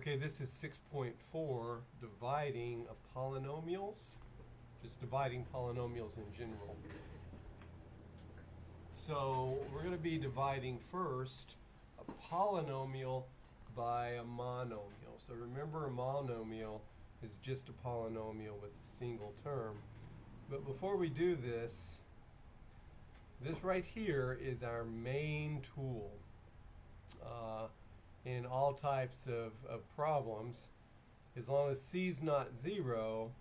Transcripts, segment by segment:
Okay, this is 6.4, dividing polynomials, just dividing polynomials in general. So we're going to be dividing first a polynomial by a monomial. So remember, a monomial is just a polynomial with a single term. But before we do this, this right here is our main tool. In all types of problems, as long as c is not 0,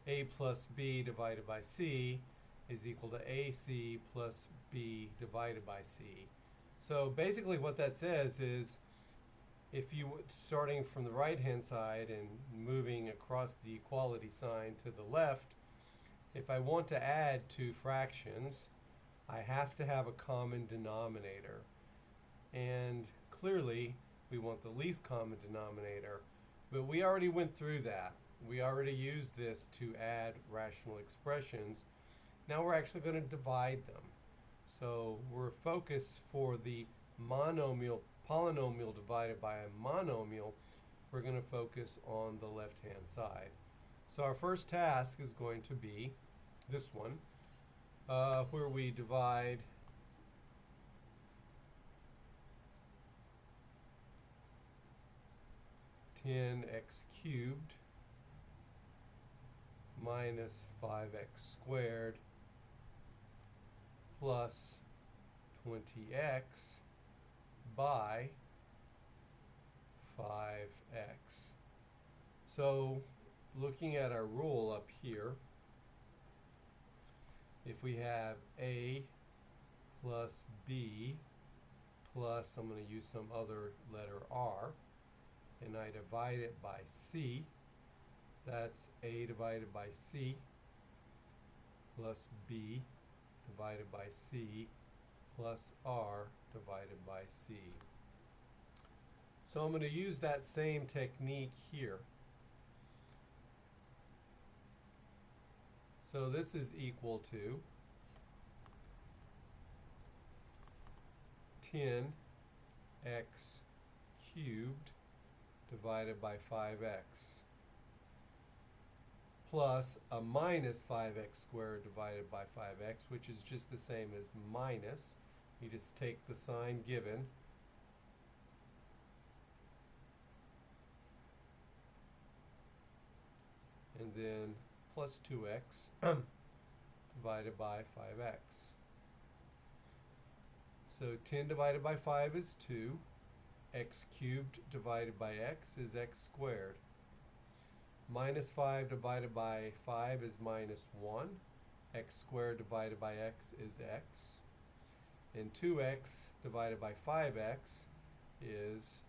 a plus b divided by c is equal to ac plus b divided by c. So basically what that says is, if you, starting from the right hand side and moving across the equality sign to the left, if I want to add two fractions, I have to have a common denominator. And clearly, we want the least common denominator. But we already went through that. We already used this to add rational expressions. Now we're actually going to divide them. So we're focused for the polynomial divided by a monomial. We're going to focus on the left-hand side. So our first task is going to be this one, where we divide 10x cubed minus 5x squared plus 20x by 5x. So looking at our rule up here, if we have a plus b plus, I'm going to use some other letter r, and I divide it by c, that's a divided by c plus b divided by c plus r divided by c. So I'm going to use that same technique here. So this is equal to 10x cubed divided by 5x plus a minus 5x squared divided by 5x, which is just the same as minus. You just take the sign given and then plus 2x divided by 5x. So 10 divided by 5 is 2. X cubed divided by x is x squared. Minus 5 divided by 5 is minus 1. X squared divided by x is x. And 2x divided by 5x is,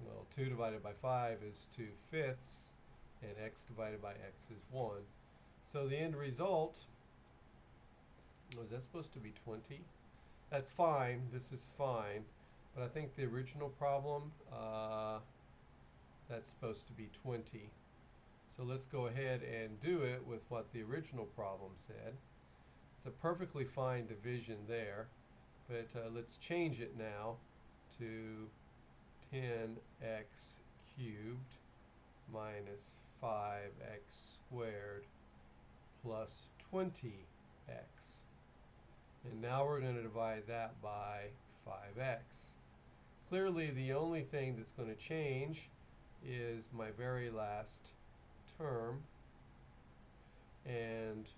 well, 2 divided by 5 is 2/5, and x divided by x is 1. So the end result, was that supposed to be 20? That's fine. This is fine. But I think the original problem, that's supposed to be 20. So let's go ahead and do it with what the original problem said. It's a perfectly fine division there, but let's change it now to 10x cubed minus 5x squared plus 20x. And now we're going to divide that by 5x. Clearly, the only thing that's going to change is my very last term, and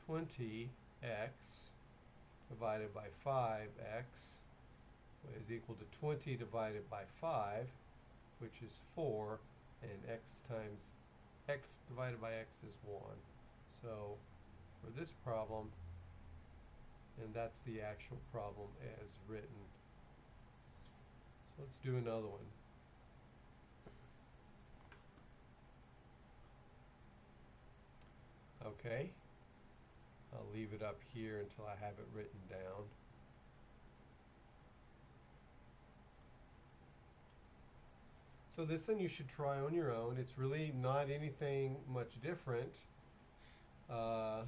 20x divided by 5x is equal to 20 divided by 5, which is 4, and x times x divided by x is 1. So for this problem, and that's the actual problem as written. So let's do another one. Okay, I'll leave it up here until I have it written down. So this one you should try on your own. It's really not anything much different. The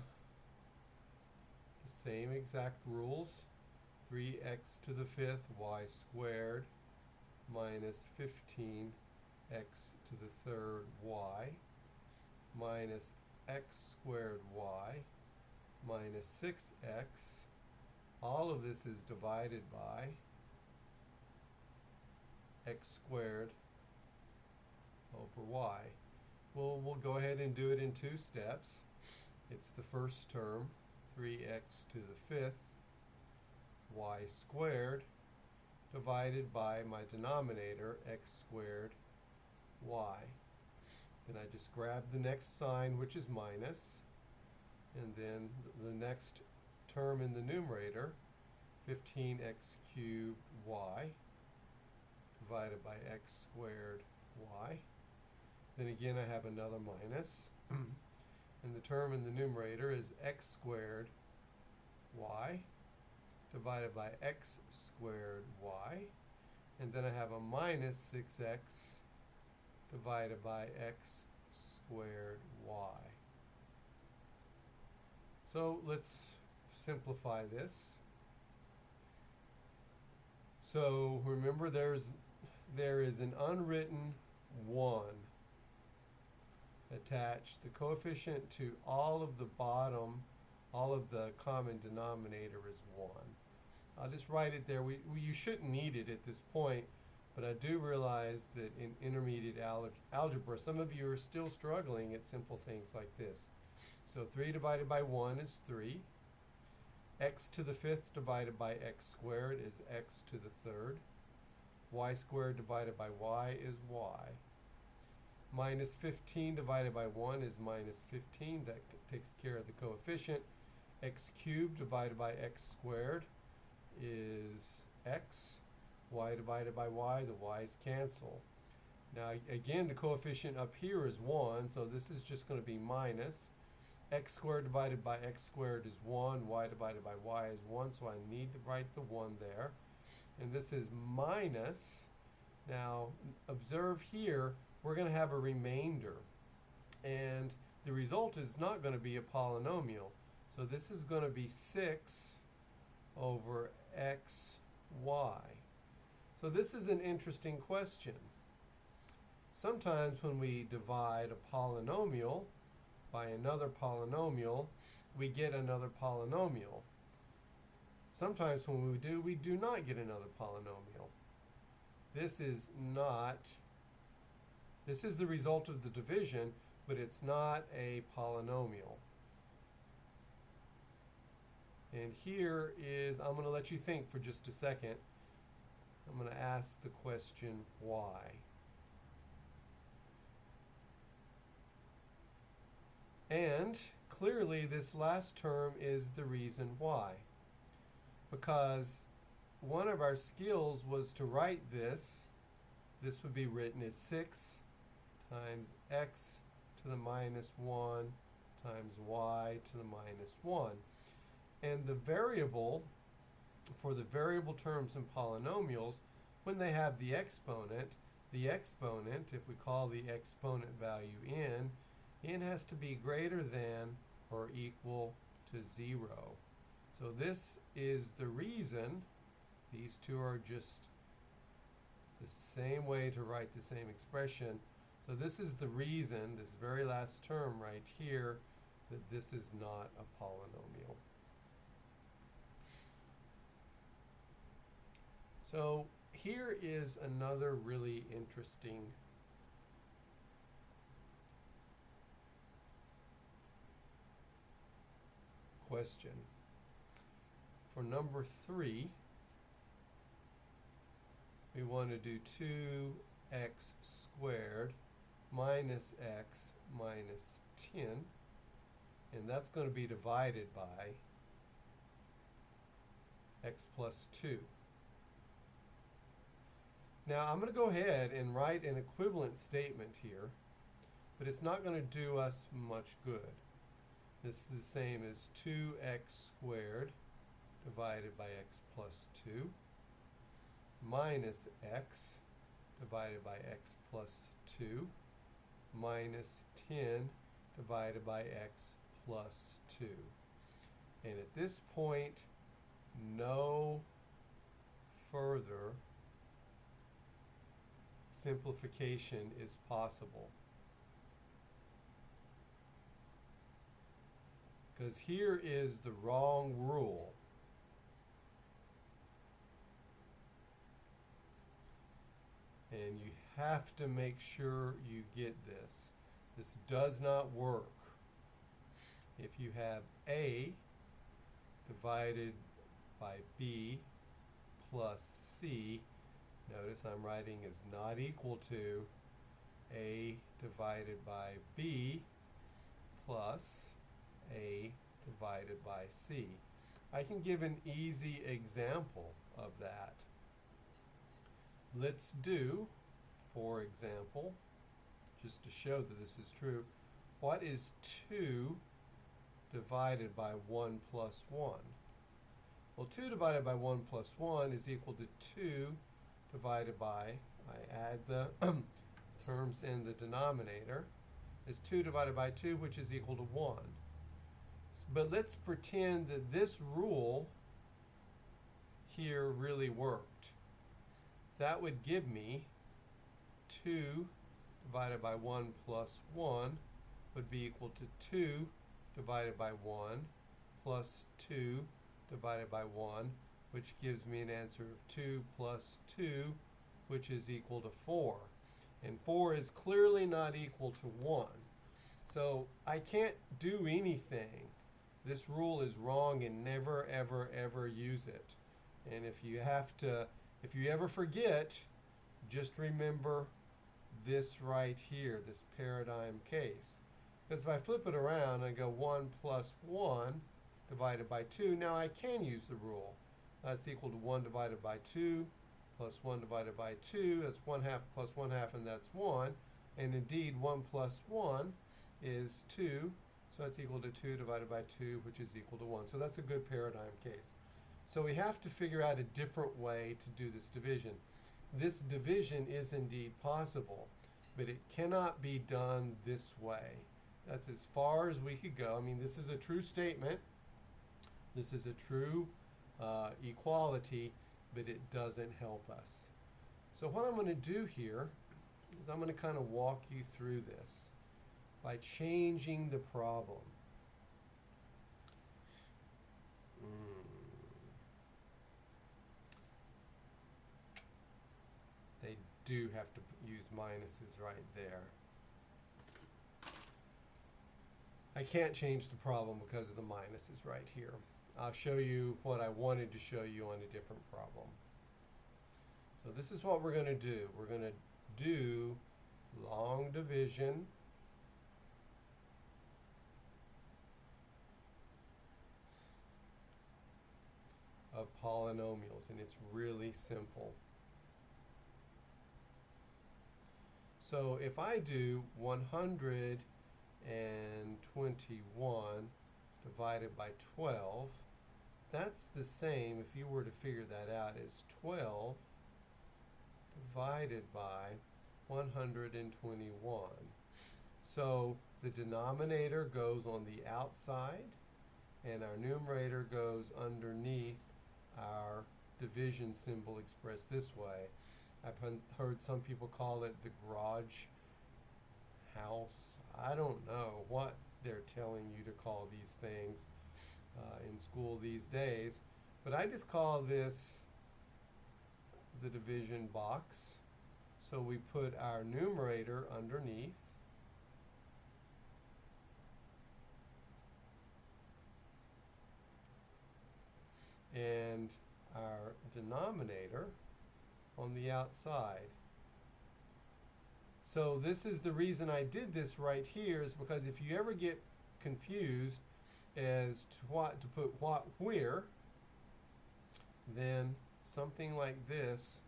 same exact rules. 3x to the 5th y squared minus 15x to the third y minus x squared y minus 6x. All of this is divided by x squared over y. We'll go ahead and do it in two steps. It's the first term, 3x to the fifth y squared, divided by my denominator, x squared y. Then I just grab the next sign, which is minus, and then the next term in the numerator, 15x cubed y, divided by x squared y. Then again I have another minus, and the term in the numerator is x squared y, divided by x squared y, and then I have a minus 6x divided by x squared y. So let's simplify this. So remember there is an unwritten 1 attached. The coefficient to all of the bottom, all of the common denominator is 1. I'll just write it there. You shouldn't need it at this point, but I do realize that in intermediate algebra, some of you are still struggling at simple things like this. So 3 divided by 1 is 3. X to the fifth divided by x squared is x to the third. Y squared divided by y is y. Minus 15 divided by 1 is minus 15. That takes care of the coefficient. X cubed divided by x squared is x. Y divided by y, the y's cancel. Now again, the coefficient up here is 1, so this is just going to be minus. X squared divided by x squared is 1. Y divided by y is 1, so I need to write the 1 there. And this is minus. Now observe here, we're going to have a remainder. And the result is not going to be a polynomial. So this is going to be 6 over x, y. So this is an interesting question. Sometimes when we divide a polynomial by another polynomial, we get another polynomial. Sometimes when we do not get another polynomial. This is the result of the division, but it's not a polynomial. And here is, I'm going to let you think for just a second. I'm going to ask the question, why? And clearly this last term is the reason why. Because one of our skills was to write this. This would be written as 6 times x to the minus 1 times y to the minus 1. And the variable, for the variable terms in polynomials, when they have the exponent, if we call the exponent value n has to be greater than or equal to 0. So this is the reason. These two are just the same way to write the same expression. So this is the reason, this very last term right here, that this is not a polynomial. So here is another really interesting question. For number 3, we want to do 2x squared minus x minus 10, and that's going to be divided by x plus 2. Now I'm going to go ahead and write an equivalent statement here, but it's not going to do us much good. This is the same as 2x squared divided by x plus 2 minus x divided by x plus 2 minus 10 divided by x plus 2. And at this point, no further simplification is possible. Because here is the wrong rule. And you have to make sure you get this. This does not work. If you have A divided by B plus C, notice I'm writing is not equal to A divided by B plus A divided by C. I can give an easy example of that. Let's do, for example, just to show that this is true, what is 2 divided by 1 plus 1? Well, 2 divided by 1 plus 1 is equal to 2 divided by, I add the terms in the denominator, is 2 divided by 2, which is equal to 1. But let's pretend that this rule here really worked. That would give me 2 divided by 1 plus 1 would be equal to 2 divided by 1 plus 2 divided by 1, which gives me an answer of 2 plus 2, which is equal to 4. And 4 is clearly not equal to 1. So I can't do anything. This rule is wrong, and never, ever, ever use it. And if you ever forget, just remember this right here, this paradigm case. Because if I flip it around and go 1 plus 1 divided by 2, now I can use the rule. That's equal to 1 divided by 2 plus 1 divided by 2. That's 1/2 plus 1/2, and that's 1. And indeed, 1 plus 1 is 2. So that's equal to 2 divided by 2, which is equal to 1. So that's a good paradigm case. So we have to figure out a different way to do this division. This division is indeed possible, but it cannot be done this way. That's as far as we could go. I mean, this is a true statement. This is a true equality, but it doesn't help us. So what I'm going to do here is I'm going to kind of walk you through this by changing the problem. They do have to use minuses right there. I can't change the problem because of the minuses right here. I'll show you what I wanted to show you on a different problem. So this is what we're going to do. We're going to do long division of polynomials, and it's really simple. So if I do 121 divided by 12, that's the same, if you were to figure that out, as 12 divided by 121. So the denominator goes on the outside, and our numerator goes underneath our division symbol expressed this way. I've heard some people call it the garage house. I don't know what they're telling you to call these things in school these days, but I just call this the division box. So we put our numerator underneath, and our denominator on the outside. So this is the reason I did this right here, is because if you ever get confused as to what to put what where, then something like this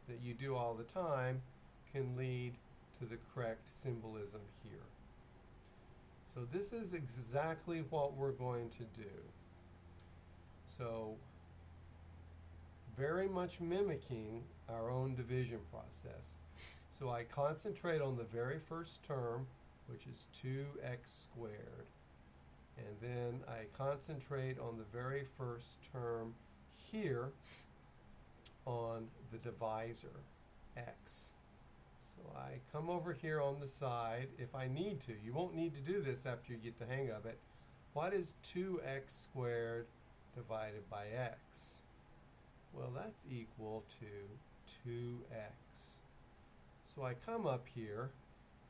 that you do all the time can lead to the correct symbolism here. So this is exactly what we're going to do. So very much mimicking our own division process. So I concentrate on the very first term, which is 2x squared. And then I concentrate on the very first term here on the divisor, x. So I come over here on the side if I need to. You won't need to do this after you get the hang of it. What is 2x squared divided by x? Well, that's equal to 2x. So I come up here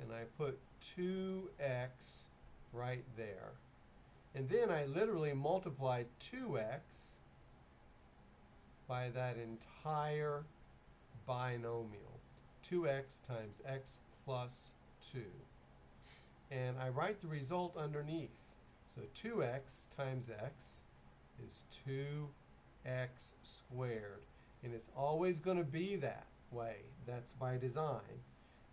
and I put 2x right there. And then I literally multiply 2x by that entire binomial. 2x times x plus 2. And I write the result underneath. So 2x times x is 2x squared. And it's always going to be that way. That's by design.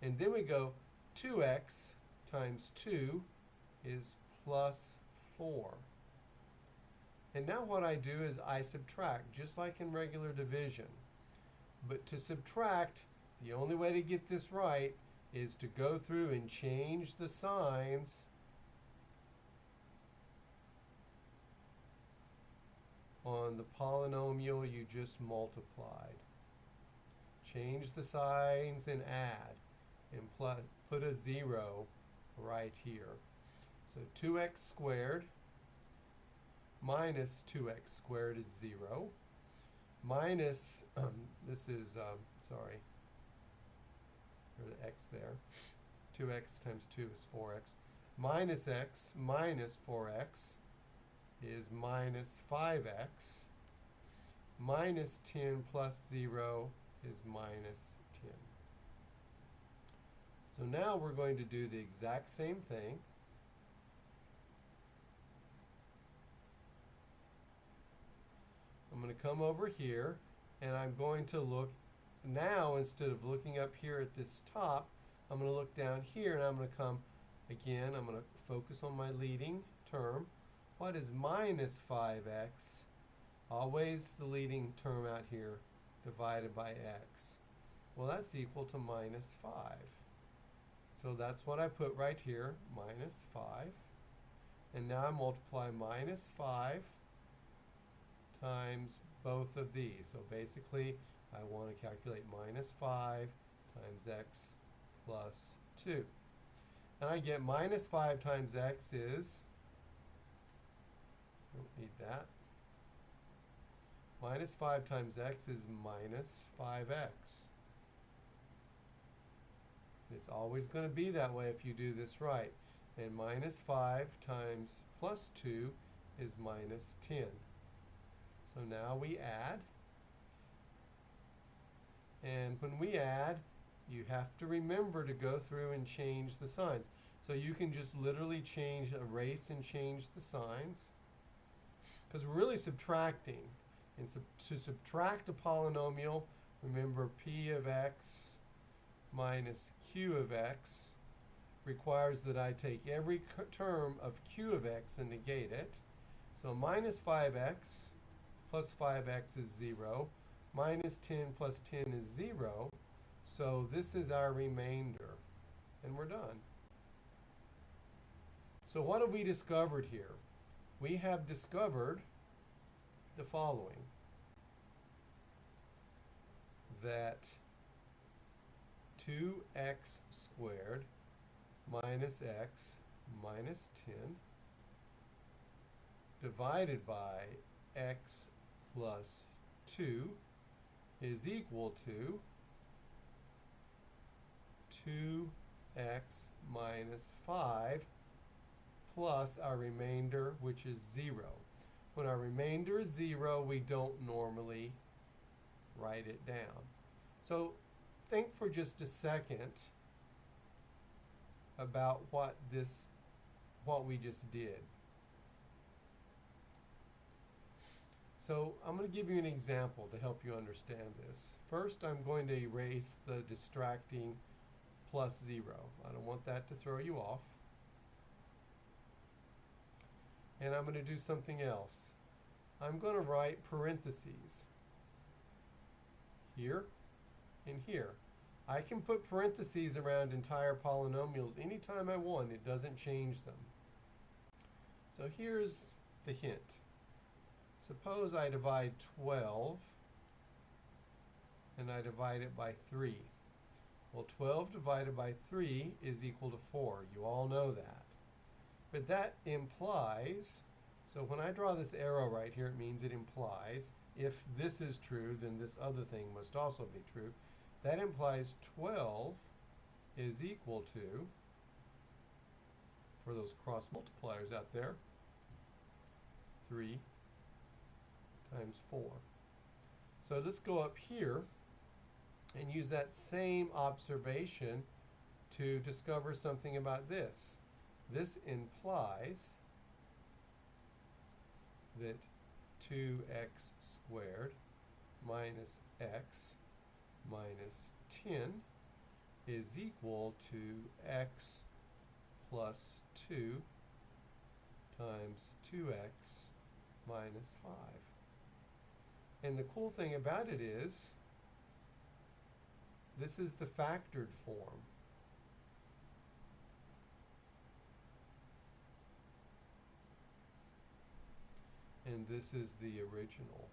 And then we go 2x times 2 is plus 4. And now what I do is I subtract, just like in regular division. But to subtract, the only way to get this right is to go through and change the signs on the polynomial you just multiplied. Change the signs and add, and put a 0 right here. So 2x squared minus 2x squared is 0. Minus, this is, sorry, there's the x there. 2x times 2 is 4x. Minus x minus 4x is minus 5x. Minus 10 plus 0 is minus 10. So now we're going to do the exact same thing. I'm going to come over here and I'm going to look now, instead of looking up here at this top, I'm going to look down here and I'm going to come again. I'm going to focus on my leading term. What is minus 5x? Always the leading term out here divided by x. Well, that's equal to minus 5. So that's what I put right here, minus 5. And now I multiply minus 5 times both of these. So basically, I want to calculate minus 5 times x plus 2. And I get minus 5 times x is, don't need that. Minus 5 times x is minus 5x. It's always going to be that way if you do this right. And minus 5 times plus 2 is minus 10. So now we add. And when we add, you have to remember to go through and change the signs. So you can just literally erase and change the signs. Because we're really subtracting. And to subtract a polynomial, remember p of x minus q of x requires that I take every term of q of x and negate it. So minus 5x plus 5x is 0. Minus 10 plus 10 is 0. So this is our remainder. And we're done. So what have we discovered here? We have discovered the following. That 2x squared minus x minus 10 divided by x plus 2 is equal to 2x minus 5 plus our remainder, which is 0. When our remainder is 0, we don't normally write it down. So think for just a second about what we just did. So I'm going to give you an example to help you understand this. First, I'm going to erase the distracting plus 0. I don't want that to throw you off. And I'm going to do something else. I'm going to write parentheses here and here. I can put parentheses around entire polynomials anytime I want. It doesn't change them. So here's the hint. Suppose I divide 12 and I divide it by 3. Well, 12 divided by 3 is equal to 4. You all know that. But that implies, so when I draw this arrow right here, it means it implies if this is true, then this other thing must also be true. That implies 12 is equal to, for those cross multipliers out there, 3 times 4. So let's go up here and use that same observation to discover something about this. This implies that 2x squared minus x minus 10 is equal to x plus 2 times 2x minus 5. And the cool thing about it is, this is the factored form. And this is the original.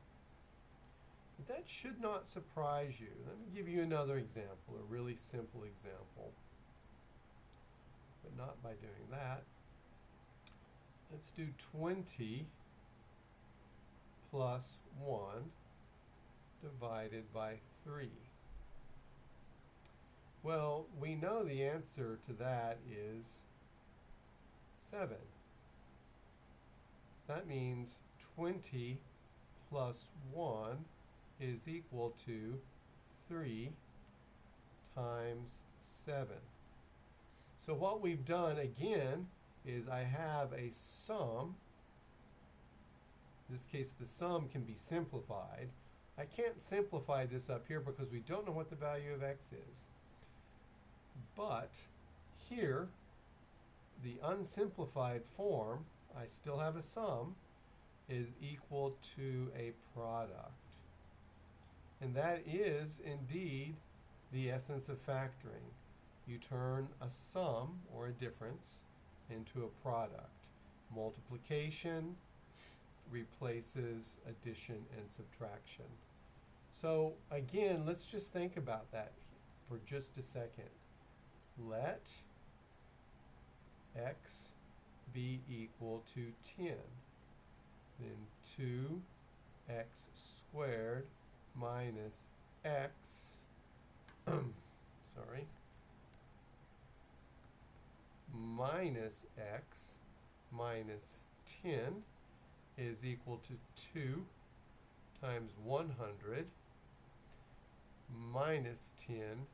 But that should not surprise you. Let me give you another example, a really simple example. But not by doing that. Let's do 20 plus 1 divided by 3. Well, we know the answer to that is 7. That means 20 plus 1 is equal to 3 times 7. So what we've done again is I have a sum. In this case, the sum can be simplified. I can't simplify this up here because we don't know what the value of x is. But here, the unsimplified form, I still have a sum, is equal to a product. And that is indeed the essence of factoring. You turn a sum, or a difference, into a product. Multiplication replaces addition and subtraction. So again, let's just think about that for just a second. Let x be equal to 10. Then 2x squared minus x, minus x minus 10 is equal to 2 times 100 minus 10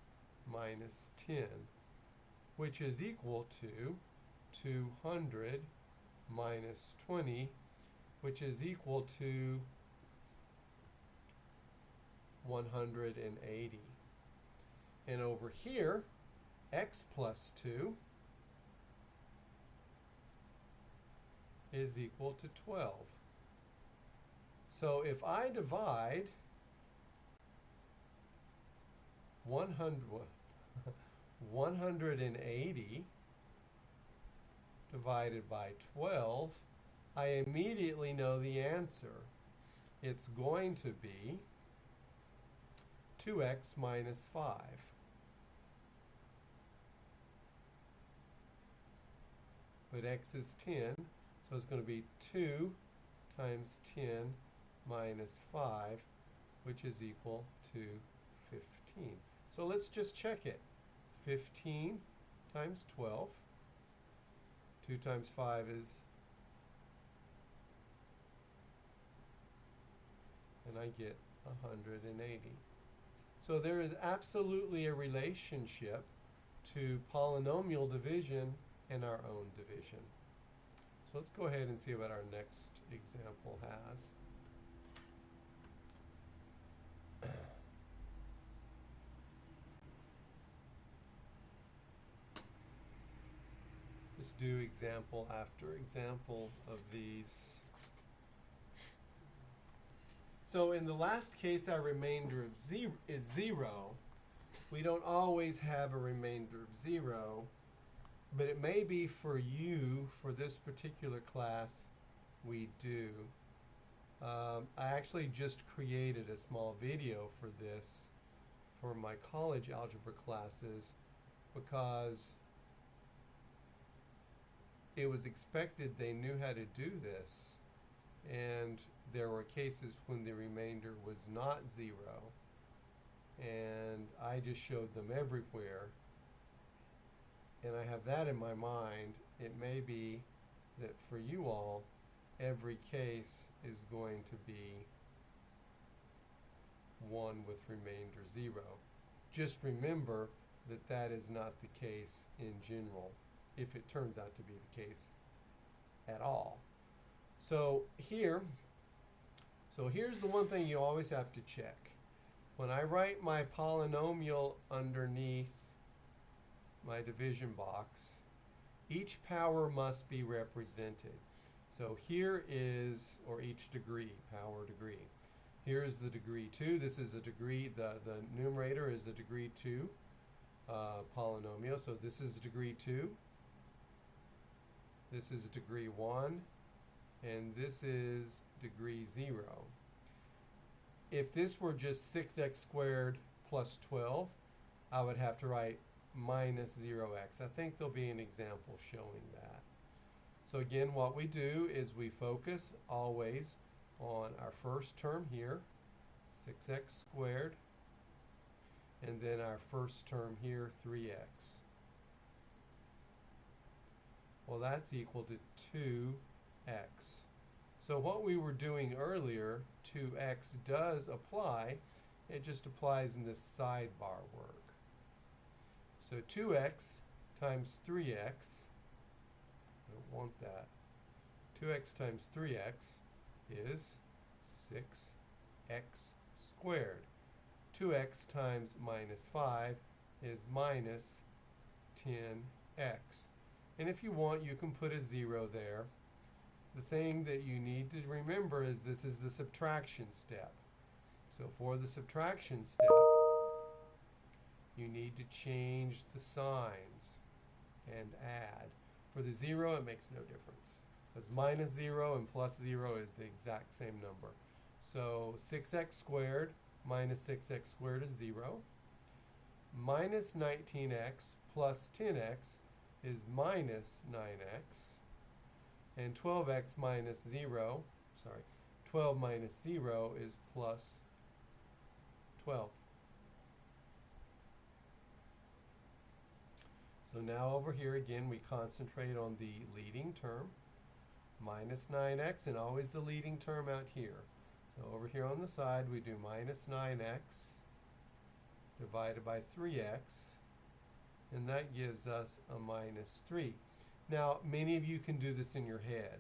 minus 10, which is equal to 200 minus 20, which is equal to 180. And over here, x plus 2 is equal to 12. So if I divide 180 divided by 12, I immediately know the answer. It's going to be 2x minus 5. But x is 10, so it's going to be 2 times 10 minus 5, which is equal to 15. So let's just check it. 15 times 12. 2 times 5 is, and I get 180. So there is absolutely a relationship to polynomial division and our own division. So let's go ahead and see what our next example has. Just do example after example of these. So in the last case, our remainder of is 0. We don't always have a remainder of 0, but it may be for you, for this particular class, we do. I actually just created a small video for this for my college algebra classes because it was expected they knew how to do this, and there were cases when the remainder was not 0, and I just showed them everywhere, and I have that in my mind. It may be that for you all, every case is going to be 1 with remainder 0. Just remember that that is not the case in general, if it turns out to be the case at all. So here's the one thing you always have to check. When I write my polynomial underneath my division box, each power must be represented. So here is, or each degree, power degree. Here's the degree 2. This is a degree, the numerator is a degree 2 polynomial. So this is degree 2. This is degree 1. And this is degree 0. If this were just 6x squared plus 12, I would have to write minus 0x. I think there'll be an example showing that. So again, what we do is we focus always on our first term here, 6x squared, and then our first term here, 3x. Well, that's equal to 2x. So what we were doing earlier, 2x does apply. It just applies in this sidebar work. So 2x times 3x, I don't want that. 2x times 3x is 6x squared. 2x times minus 5 is minus 10x. And if you want, you can put a 0 there. The thing that you need to remember is this is the subtraction step. So for the subtraction step, you need to change the signs and add. For the 0, it makes no difference, because minus 0 and plus 0 is the exact same number. So 6x squared minus 6x squared is 0. Minus 19x plus 10x is minus 9x. And 12x minus 0, 12 minus 0 is plus 12. So now over here again, we concentrate on the leading term, minus 9x, and always the leading term out here. So over here on the side, we do minus 9x divided by 3x, and that gives us a minus 3. Now, many of you can do this in your head,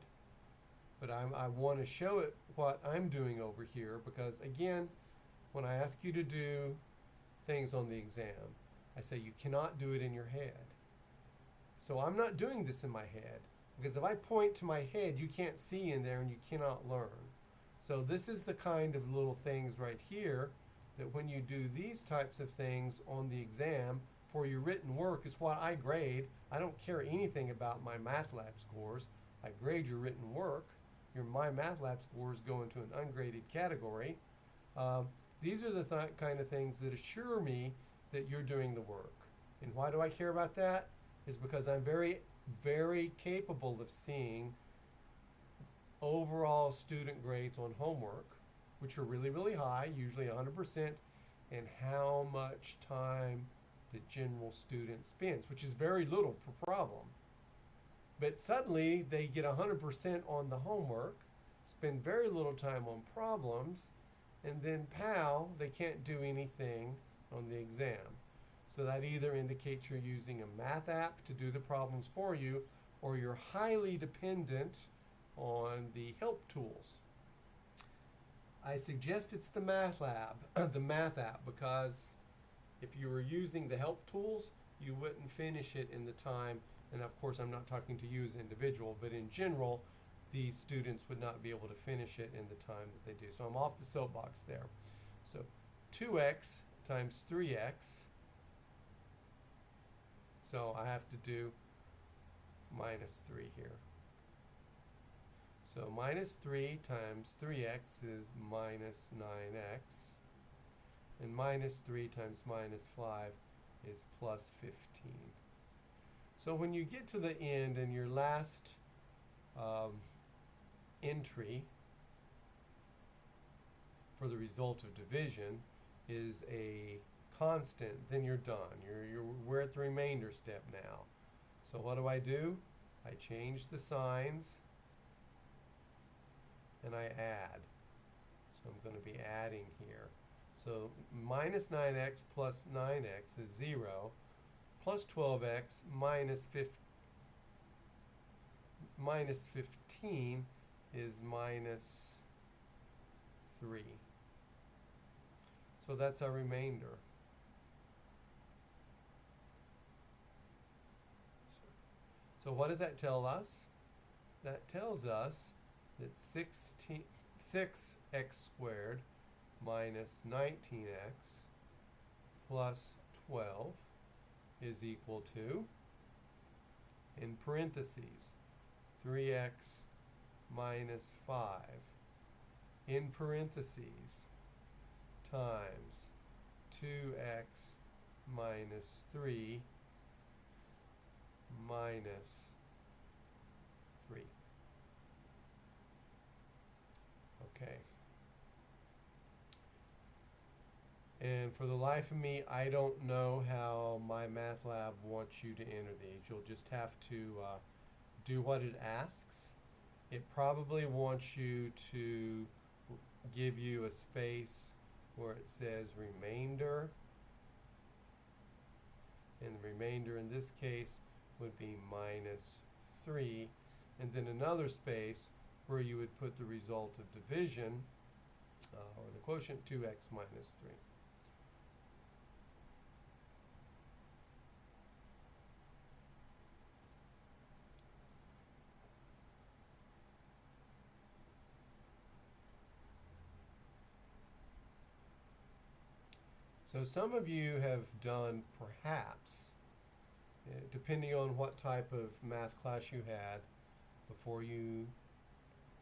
but I want to show it what I'm doing over here, because again, when I ask you to do things on the exam, I say you cannot do it in your head. So I'm not doing this in my head, because if I point to my head, you can't see in there and you cannot learn. So this is the kind of little things right here that when you do these types of things on the exam for your written work is what I grade. I don't care anything about my math lab scores. I grade your written work. My math lab scores go into an ungraded category. These are the kind of things that assure me that you're doing the work. And why do I care about that? Is because I'm very, very capable of seeing overall student grades on homework, which are really, really high, usually 100%, and how much time the general student spends, which is very little per problem. But suddenly they get 100% on the homework, spend very little time on problems, and then pow, they can't do anything on the exam. So that either indicates you're using a math app to do the problems for you, or you're highly dependent on the help tools. I suggest it's the math lab, the math app, because if you were using the help tools, you wouldn't finish it in the time. And of course, I'm not talking to you as an individual, but in general, the students would not be able to finish it in the time that they do. So I'm off the soapbox there. So 2x times 3x. So I have to do minus 3 here. So minus 3 times 3x is minus 9x. And minus 3 times minus 5 is plus 15. So when you get to the end and your last entry for the result of division is a constant, then you're done. We're at the remainder step now. So what do? I change the signs and I add. So I'm going to be adding here. So minus 9x plus 9x is 0, plus 12x minus 15 is minus 3. So that's our remainder. So what does that tell us? That tells us that 6x squared minus 19x plus 12 is equal to, in parentheses, 3x minus 5, in parentheses, times 2x minus 3 minus 3. Okay. And for the life of me, I don't know how my math lab wants you to enter these. You'll just have to do what it asks. It probably wants you to give you a space where it says remainder. And the remainder in this case would be minus 3. And then another space where you would put the result of division, or the quotient 2x minus 3. So some of you have done, perhaps, depending on what type of math class you had before you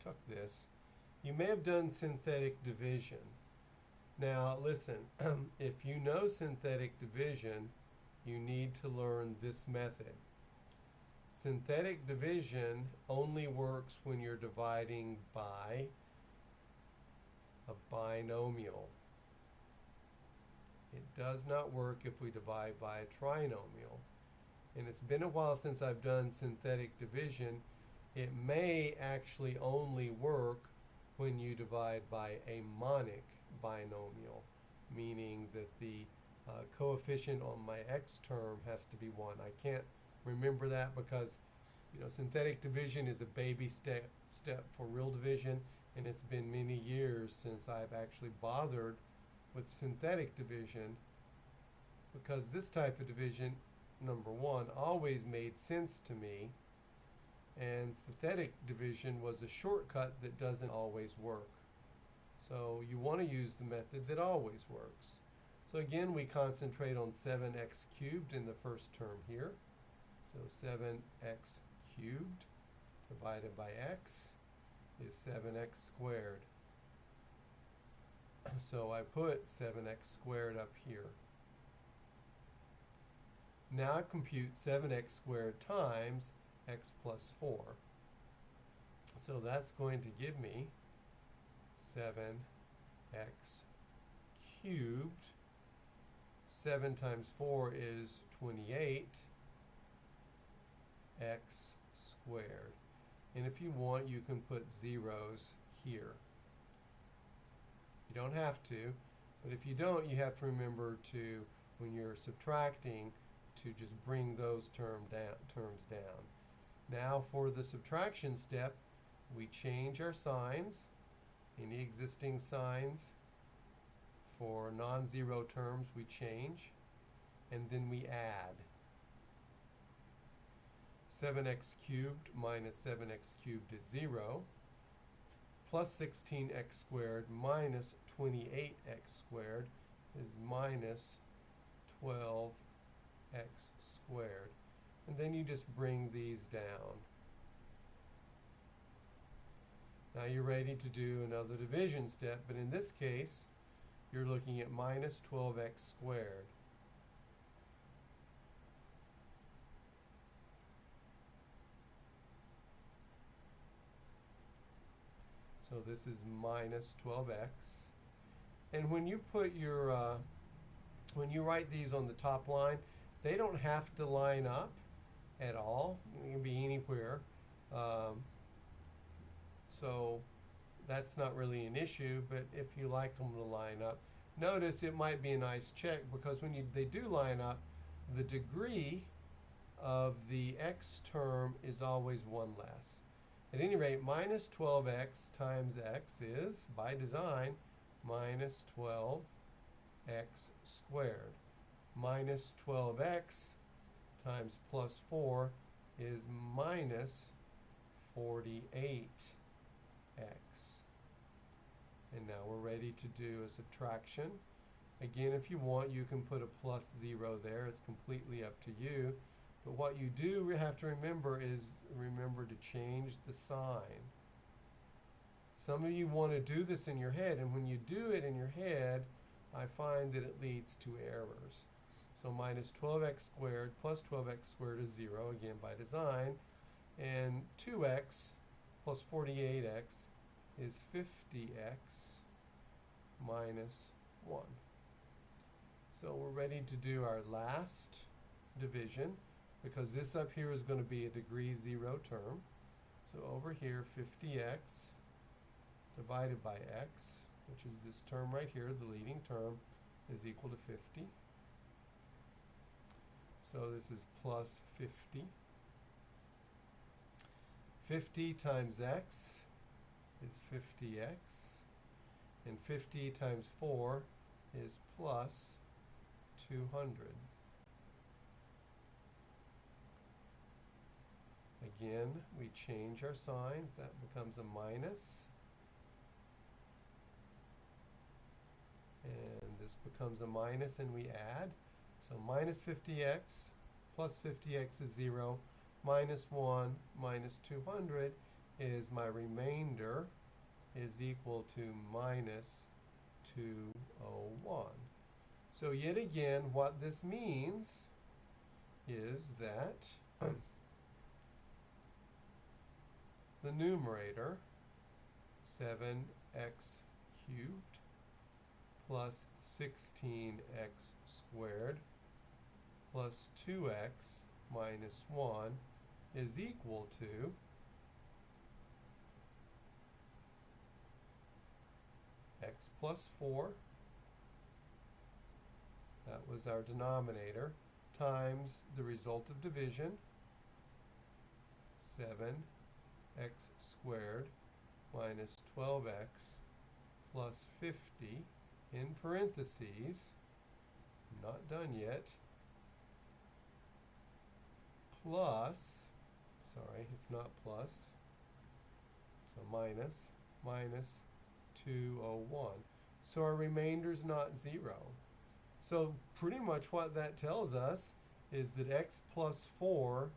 took this, you may have done synthetic division. Now listen, if you know synthetic division, you need to learn this method. Synthetic division only works when you're dividing by a binomial. It does not work if we divide by a trinomial. And it's been a while since I've done synthetic division. It may actually only work when you divide by a monic binomial, meaning that the coefficient on my x term has to be 1. I can't remember that because synthetic division is a baby step for real division, and it's been many years since I've actually bothered with synthetic division, because this type of division, number one, always made sense to me, and synthetic division was a shortcut that doesn't always work. So you want to use the method that always works. So again, we concentrate on 7x cubed in the first term here. So 7x cubed divided by x is 7x squared. So I put 7x squared up here. Now I compute 7x squared times x plus 4. So that's going to give me 7x cubed. 7 times 4 is 28 x squared. And if you want, you can put zeros here. You don't have to, but if you don't, you have to remember to, when you're subtracting, to just bring those terms down. Now for the subtraction step, we change our signs, any existing signs. For non-zero terms, we change, and then we add. 7x cubed minus 7x cubed is 0. Plus 16x squared minus 28x squared is minus 12x squared. And then you just bring these down. Now you're ready to do another division step, but in this case, you're looking at minus 12x squared. So this is minus 12x. And when you put your, when you write these on the top line, they don't have to line up at all. It can be anywhere. So that's not really an issue, but if you like them to line up, notice it might be a nice check, because when they do line up, the degree of the x term is always one less. At any rate, minus 12x times x is, by design, minus 12x squared. Minus 12x times plus 4 is minus 48x. And now we're ready to do a subtraction. Again, if you want, you can put a plus 0 there. It's completely up to you. But what you do have to remember is to change the sign. Some of you want to do this in your head, and when you do it in your head, I find that it leads to errors. So minus 12x squared plus 12x squared is 0, again by design. And 2x plus 48x is 50x minus 1. So we're ready to do our last division, because this up here is going to be a degree 0 term. So over here, 50x divided by x, which is this term right here, the leading term, is equal to 50. So this is plus 50. 50 times x is 50x, and 50 times 4 is plus 200. Again, we change our signs. That becomes a minus. And this becomes a minus, and we add. So minus 50x plus 50x is 0. Minus 1 minus 200 is my remainder, is equal to minus 201. So yet again, what this means is that the numerator, 7x cubed plus 16x squared plus 2x minus 1 is equal to x plus 4, that was our denominator, times the result of division, 7x squared minus 12x plus 50, in parentheses, not done yet, plus, sorry, it's not plus, so minus 201. So our remainder is not 0. So pretty much what that tells us is that x plus 4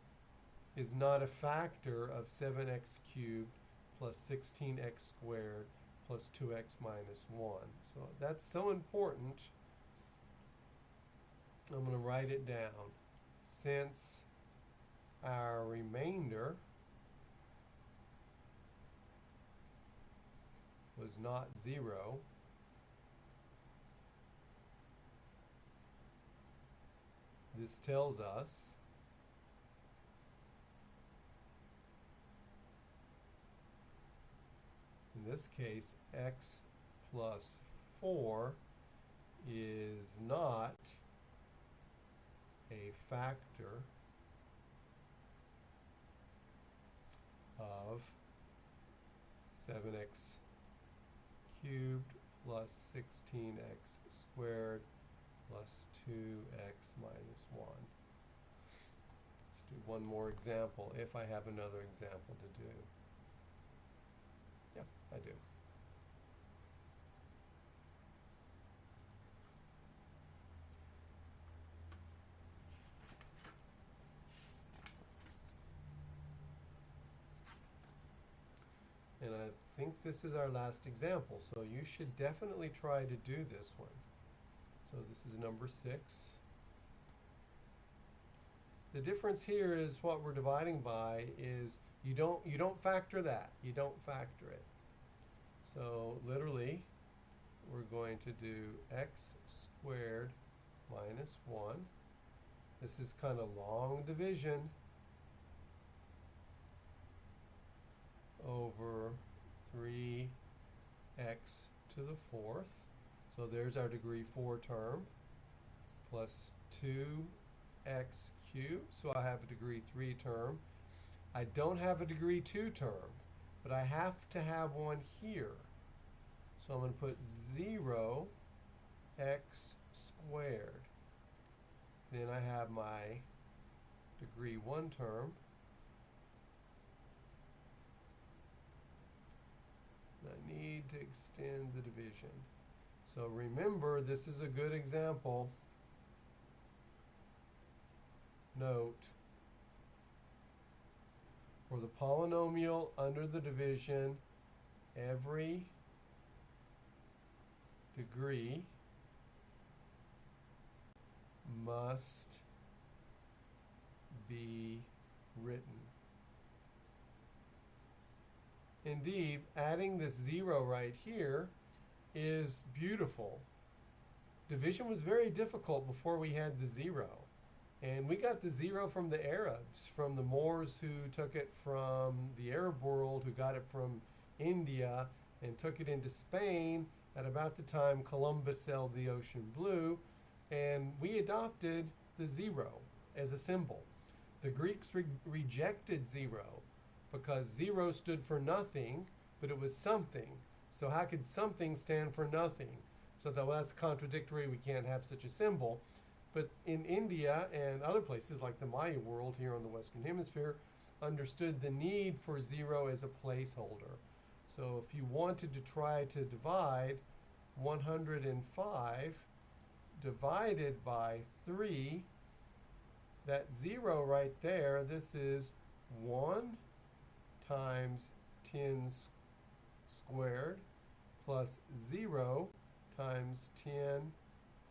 is not a factor of 7x cubed plus 16x squared plus 2x minus 1. So that's so important. I'm going to write it down. Since our remainder was not 0, this tells us in this case x plus 4 is not a factor of 7x cubed plus 16x squared plus 2x minus 1. Let's do one more example, if I have another example to do. Yeah, I do. And think this is our last example, so you should definitely try to do this one. So this is number 6. The difference here is what we're dividing by is you don't factor that. You don't factor it. So literally, we're going to do x squared minus 1. This is kind of long division over 3x to the 4th. So there's our degree 4 term, plus 2x cubed. So I have a degree 3 term. I don't have a degree 2 term, but I have to have one here. So I'm going to put 0x squared. Then I have my degree 1 term. I need to extend the division. So remember, this is a good example. Note, for the polynomial under the division, every degree must be written. Indeed, adding this 0 right here is beautiful. Division was very difficult before we had the 0. And we got the 0 from the Arabs, from the Moors who took it from the Arab world, who got it from India and took it into Spain at about the time Columbus sailed the ocean blue. And we adopted the 0 as a symbol. The Greeks rejected 0 because 0 stood for nothing, but it was something. So how could something stand for nothing? So that, well, that's contradictory. We can't have such a symbol. But in India and other places like the Maya world here on the Western Hemisphere, understood the need for 0 as a placeholder. So if you wanted to try to divide 105 divided by 3, that 0 right there, this is 1 times 10 squared plus 0 times 10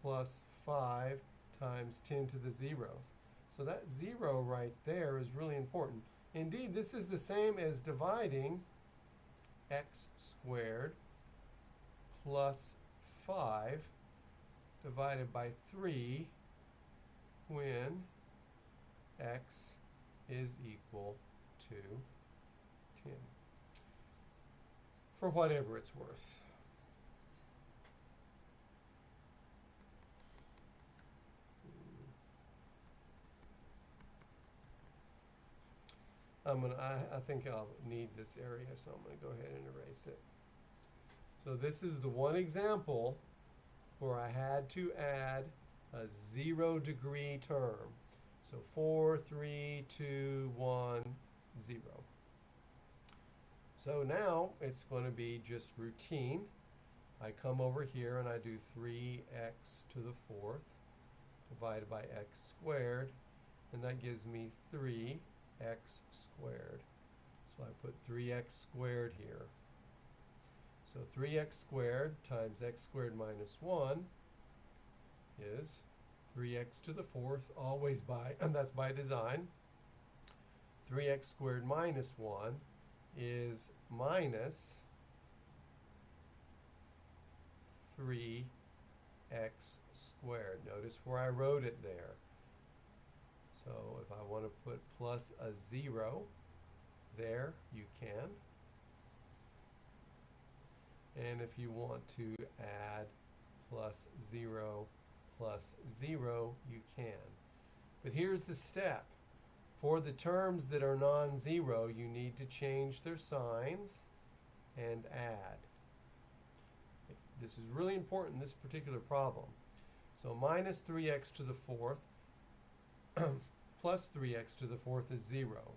plus 5 times 10 to the 0th. So that 0 right there is really important. Indeed, this is the same as dividing x squared plus 5 divided by 3 when x is equal to 10. For whatever it's worth. I think I'll need this area, so I'm going to go ahead and erase it. So this is the one example where I had to add a 0 degree term. So 4, 3, 2, 1, 0. So now it's going to be just routine. I come over here and I do 3x to the 4th divided by x squared, and that gives me 3x squared. So I put 3x squared here. So 3x squared times x squared minus 1 is 3x to the 4th, always by, and that's by design. 3x squared minus 1 is minus 3x squared. Notice where I wrote it there. So if I want to put plus a 0 there, you can. And if you want to add plus 0 plus 0, you can. But here's the step. For the terms that are non-zero, you need to change their signs and add. This is really important in this particular problem. So minus 3x to the 4th plus 3x to the 4th is 0.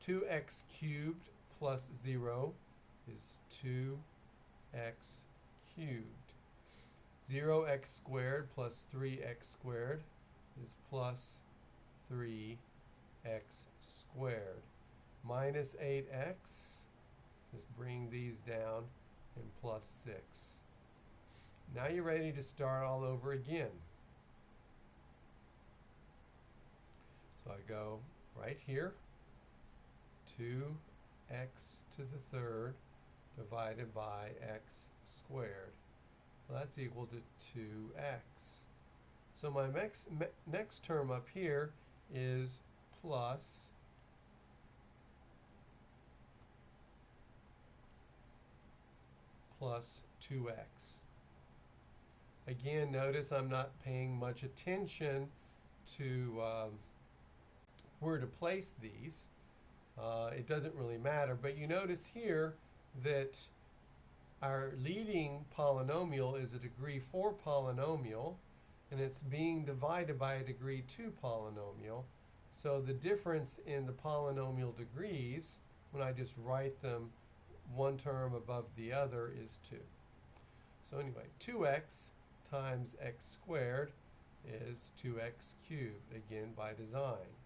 2x cubed plus 0 is 2x cubed. 0x squared plus 3x squared is plus 3x squared. Minus 8x Just bring these down and plus 6. Now you're ready to start all over again. So I go right here, 2x to the third divided by x squared. Well, that's equal to 2x. So my next term up here is plus 2x. Again, notice I'm not paying much attention to where to place these. It doesn't really matter, but you notice here that our leading polynomial is a degree 4 polynomial, and it's being divided by a degree 2 polynomial. So the difference in the polynomial degrees, when I just write them one term above the other, is 2. So anyway, 2x times x squared is 2x cubed, again by design.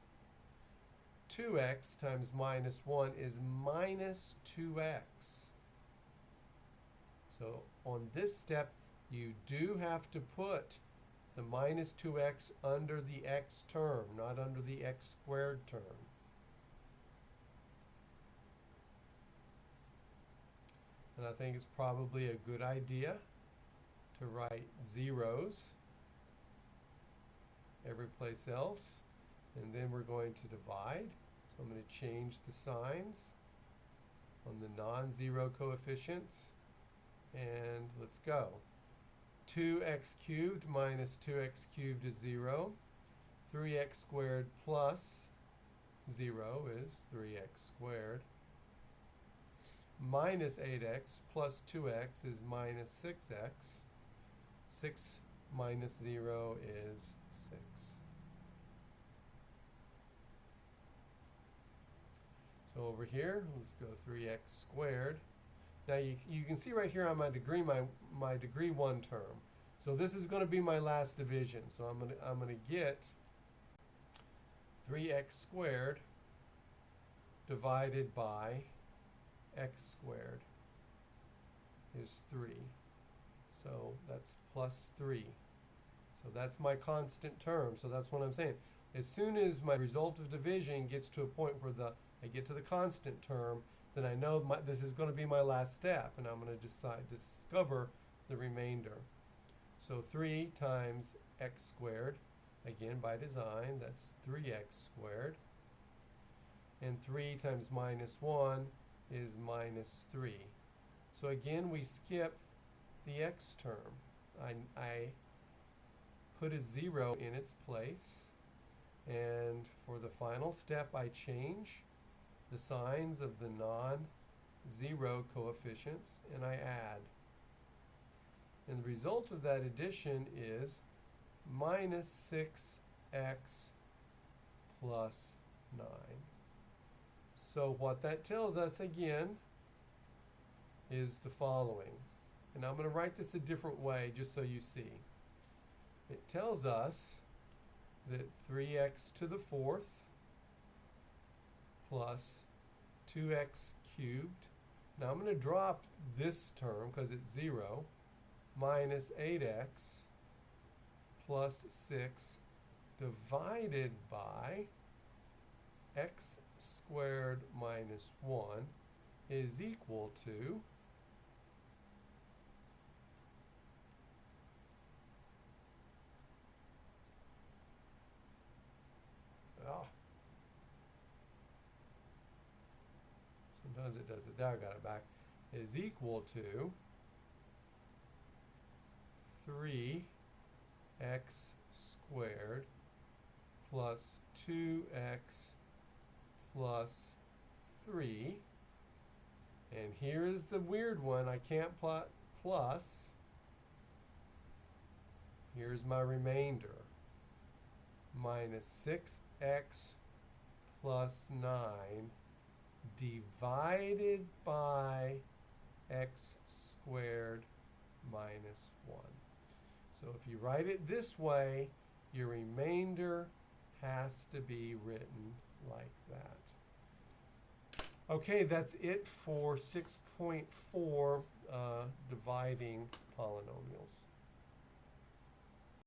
2x times minus 1 is minus 2x. So on this step, you do have to put the minus 2x under the x term, not under the x squared term. And I think it's probably a good idea to write zeros every place else. And then we're going to divide. So I'm going to change the signs on the non-zero coefficients. And let's go. 2x cubed minus 2x cubed is 0. 3x squared plus 0 is 3x squared. Minus 8x plus 2x is minus 6x. 6 minus 0 is 6. So over here, let's go 3x squared. Now you can see right here on my degree 1 term. So this is going to be my last division. So I'm going to get 3x squared divided by x squared is 3. So that's plus 3. So that's my constant term. So that's what I'm saying. As soon as my result of division gets to a point where I get to the constant term, then I know this is going to be my last step, and I'm going to discover the remainder. So 3 times x squared, again by design, that's 3x squared. And 3 times minus 1 is minus 3. So again, we skip the x term. I put a 0 in its place, and for the final step, I change the signs of the non-zero coefficients, and I add. And the result of that addition is minus 6x plus 9. So what that tells us again is the following. And I'm going to write this a different way just so you see. It tells us that 3x to the 4th plus 2x cubed. Now I'm going to drop this term because it's 0, minus 8x plus 6 divided by x squared minus 1 is equal to sometimes it does it there, I got it back, is equal to 3x squared plus 2x plus 3. And here is the weird one. I can't plot plus. Here's my remainder. Minus 6x plus 9 divided by x squared minus 1. So if you write it this way, your remainder has to be written like that. Okay, that's it for 6.4, dividing polynomials.